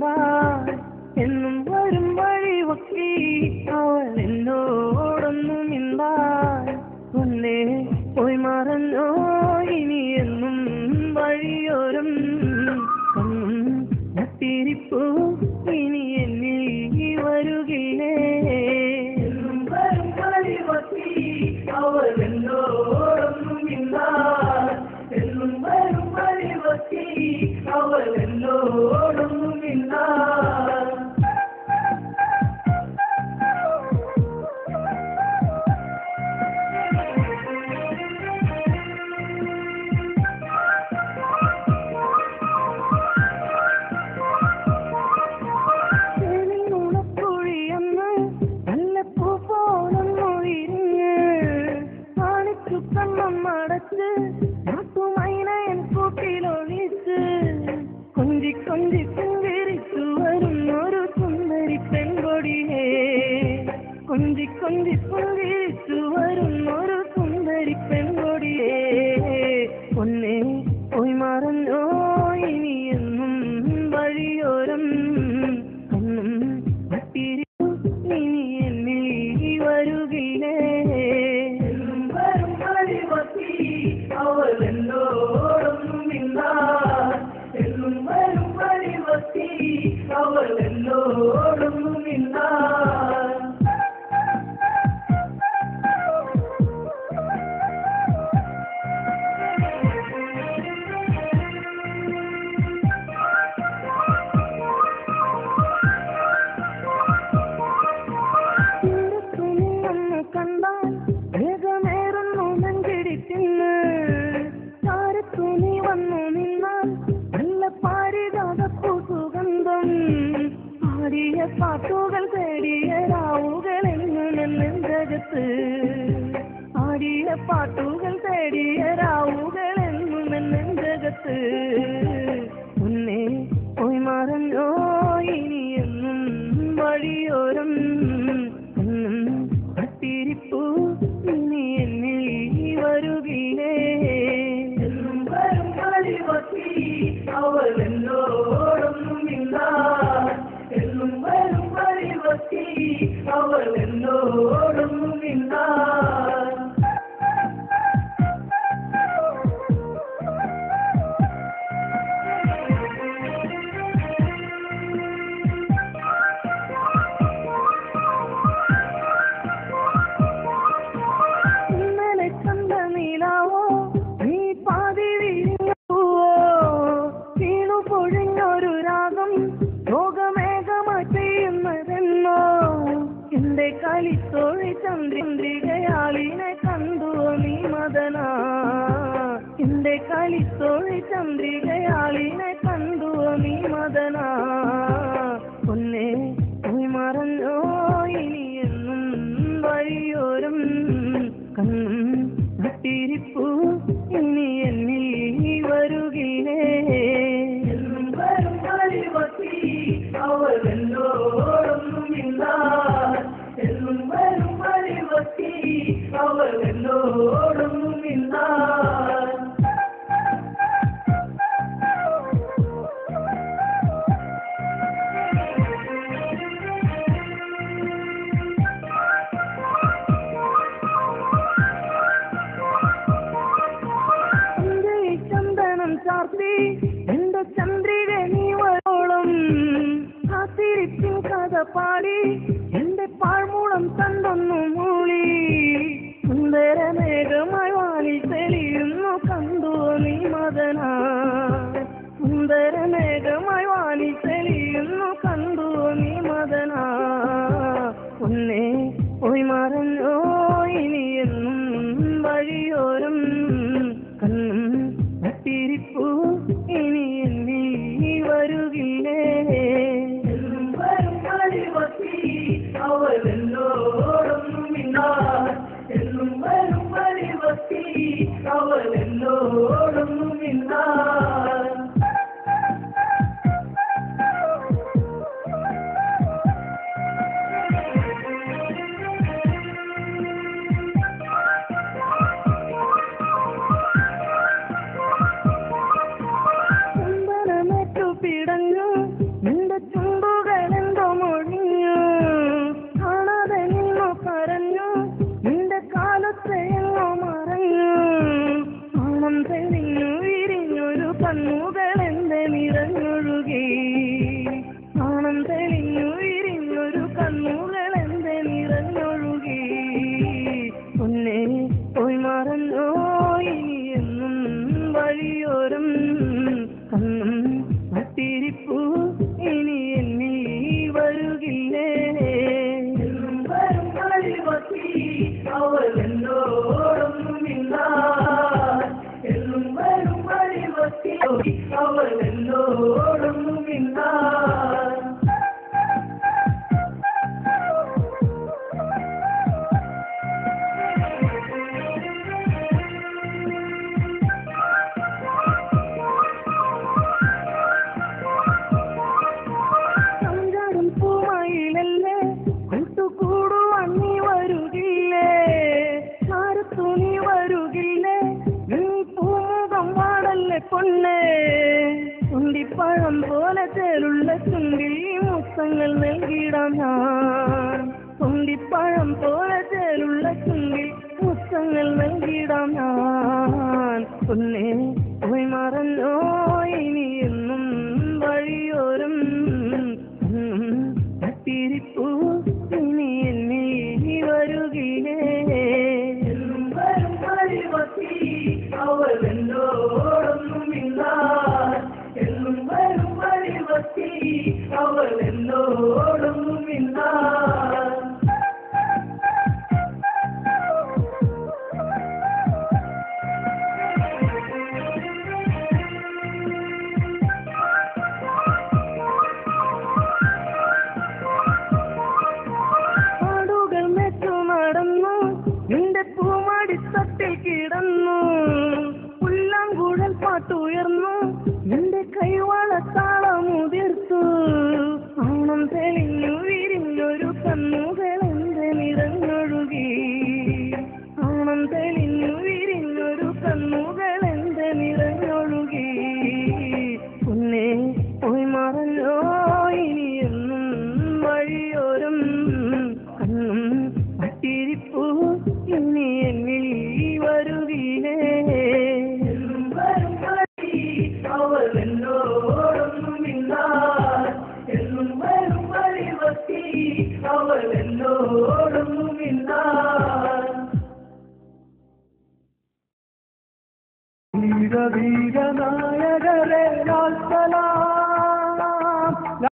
മിണ്ടാൻ എന്നും വരും വഴിവക്കി അവൾ എന്നോടൊന്നും മിണ്ടാൻ പൊന്നേ പോയി മറഞ്ഞോ ഇനി എന്നും വഴിയോരം കണ്ണും നട്ടിരിപ്പൂ ഇനി എന്നിൽ വരുകില്ലേ എന്നും വരും വഴിവക്കി അവൾ എന്നോടൊന്നും മിണ്ടാൻ എന്നും വരും വഴിവക്കി അവൾ എന്നോടൊന്നും മിണ്ടാൻ മടച്ച് നാട്ടുമൈനയൻ കൂട്ടിലൊളിച്ച് കൊഞ്ചി കൊഞ്ചി പുഞ്ചിരിച്ചു വരുന്നൊരു സുന്ദരി പെൺകൊടിയേ കൊഞ്ചി കൊഞ്ചി പുഞ്ചിരിച്ചു വരുന്നൊരു സുന്ദരി പെൺകൊടിയേ പൊന്നേ പോയി മറഞ്ഞോ ഇനി എന്നും വഴിയോരം കണ്ണും നട്ടിരിപ്പു ഇനി എന്നിൽ വരുകില്ലേ അവൾ എന്നോടൊന്നും മിണ്ടാൻ എന്നും വരും വഴിവത്തി അവൾ എന്നോടൊന്നും മിണ്ടാൻ കണ്ടാൽ വേഗമേറുന്നു നെഞ്ചിടിപ്പിന്ന് താരത്തു നീ വന്നു നിന്നാൽ നല്ല പാരിജാതപ്പൂ സുഗന്ധം പാടിയ പാട്ടുകൾ തേടിയ രാവുകൾ എന്നു നെഞ്ചകത്ത് പാടിയ പാട്ടുകൾ തേടിയ രാവുകൾ എന്നു നെഞ്ചകത്ത് മുന്നേ പോയി മറഞ്ഞോ ഇനി എന്നും വഴിയോരം ിരിപ്പൂ ഇനി എന്നിൽ വരുകില്ലേ എന്നും വരും വഴിവക്കി അവൾ എന്നോടൊന്നും മിണ്ടാൻ എന്നും വരും വഴിവക്കി അവൾ എന്നോടൊന്നും മിണ്ടാൻ എന്റെ കളിത്തോഴി ചന്ദ്രികയാളിനെ കണ്ടു നീ മദന എന്റെ കളിത്തോഴി ചന്ദ്രികയാളിനെ കണ്ടു നീ മദന പൊന്നേ പോയി മറഞ്ഞോ ഇനി എന്നും വഴിയോരം കണ്ണും നട്ടിരിപ്പൂ ഇനി എന്നിൽ വരുകില്ലേ എന്നും വരും വഴിവക്കി അവൾ എന്നോടൊന്നും മിണ്ടാൻ എന്നും വരും വഴിവക്കി അവൾ എന്നോടൊന്നും മിണ്ടാൻ ചന്ദനം ചാർത്തി എന്റെ ചന്ദ്രിക നീ വരോളം കാത്തിരിപ്പിൻ കഥ പാടി എന്റെ പാഴ്മൂളം കണ്ടൊന്നു മൂളി സുന്ദര മേഘമായി വാനിൽ തെളിയുന്നു കണ്ടു നീ മദന സുന്ദര മേഘമായി വാനിൽ തെളിയുന്നു കണ്ടു നീ മദന പൊന്നേ പോയി മറഞ്ഞോ ഇനി എന്നും വഴിയോരം കണ്ണും നട്ടിരിപ്പൂ ഇനി എന്നിൽ വരുകില്ലേ എന്നും വരും വഴിവക്കി അവൾ എന്നോടൊന്നും മിണ്ടാൻ എന്നും വരും വഴിവക്കി അവൾ എന്നോടൊന്നും മിണ്ടാൻ ചുണ്ടിൽ മുത്തങ്ങൾ നൽകിടാം ഞാൻ തുണ്ടിപ്പഴം പോലെ ചേലുള്ള ചുണ്ടിൽ മുത്തങ്ങൾ നൽകിടാം ഞാൻ പൊന്നേ പോയി മറന്നോ ഇനി എന്നും വഴിയോരം തട്ടിരിപ്പൂ ഇനി എന്നെ വരുകിലേ എന്നും വരും വഴിവത്തി അവൾ എന്നോടൊന്നുമില്ല എന്നും വരും വഴിവത്തി അവൾ എന്നോടൊന്നുമില്ല നിന്റെ പൂമാടിത്തട്ടിൽ കിടന്നു പുല്ലാങ്കുഴൽ പാട്ടുയർന്നു നിന്റെ കൈവാള താളമുതിർത്തു ഓണം തെളിഞ്ഞു വിരിഞ്ഞൊരു കണ്ണുകളെന്റെ നിറഞ്ഞൊഴുകി ഓണം തെളിഞ്ഞു വിരിഞ്ഞൊരു കണ്ണുകളെന്റെ നിറഞ്ഞൊഴുകി പൊന്നേ പോയി മറഞ്ഞോ ഇനി എന്നും വഴിയോരം കണ്ണും പട്ടിരിപ്പൂ ഇനി എന്നിൽ വരുകിലേ എന്നും വരും വഴി അവൾ എന്നോടൊന്നുമില്ല എന്നും വരും വഴിവത്തി അവൾ എന്നോടൊന്നുമില്ല വീര വീര നായകരെ ലാൽ സലാം